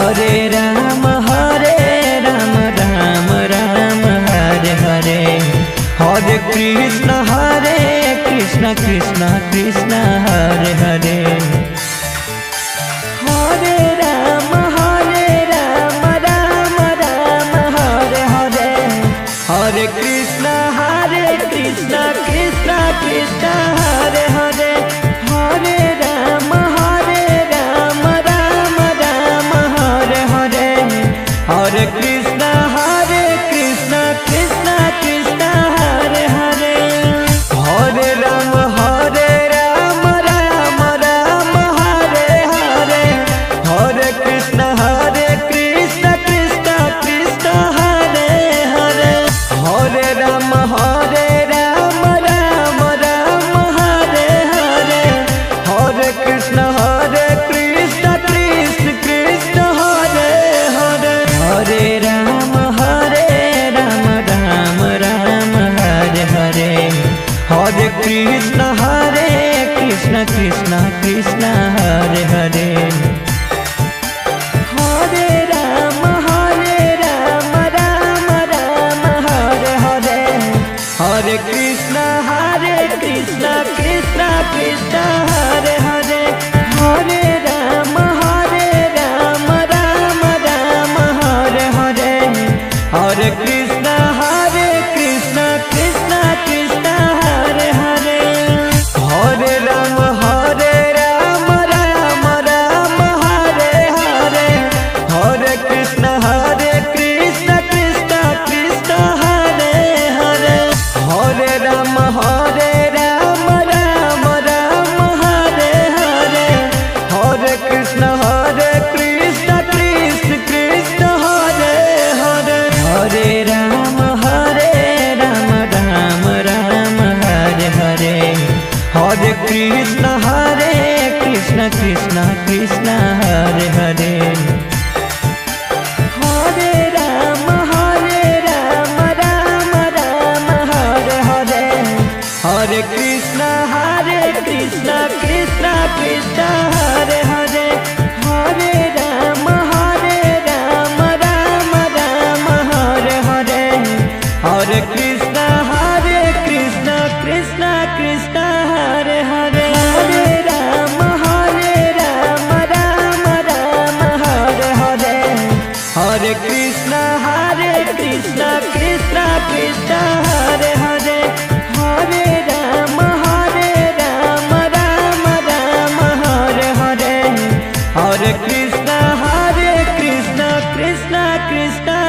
Hare Ram Ram Ram Hare Hare, Hare Krishna Krishna Krishna Hare Hare. Hare Ram Ram Ram Hare Hare, Hare Krishna Krishna Krishna Hare Hare. Hare Ram Ram Ram Hare Hare, Hare Krishna Krishna Krishna Hare Hare. Hare Ram Ram Ram Hare Hare, Hare Krishna Krishna Krishna Hare Hare. Hare Ram Ram Ram Hare Hare, Hare Krishna Krishna Krishna Hare Hare. Hare Ram Ram Ram Hare Hare, Hare Krishna Krishna Krishna Hare Hare. Hare Ram Ram Ram Hare Hare, Hare Krishna Krishna Krishna Hare Hare. Hare Ram Ram Ram Hare Hare, Hare Krishna Krishna Krishna Hare Hare. Hare Ram Ram Ram Hare Hare, Hare Krishna Krishna Krishna Hare Hare. Hare Ram Ram Ram Hare Hare, Hare Krishna Krishna Krishna Hare Hare. Hare Ram Ram Ram Hare Hare, Hare Krishna Krishna Krishna Hare Hare. Hare Ram Ram Ram Hare Hare, Hare Krishna Krishna Krishna Hare Hare. Hare Ram Ram Ram Hare Hare, Hare Krishna Krishna Krishna Hare Hare. Hare Ram Ram Ram Hare Hare, Hare Krishna Krishna Krishna Hare Hare. Hare Ram Ram Ram Hare Hare, Hare Krishna Krishna Krishna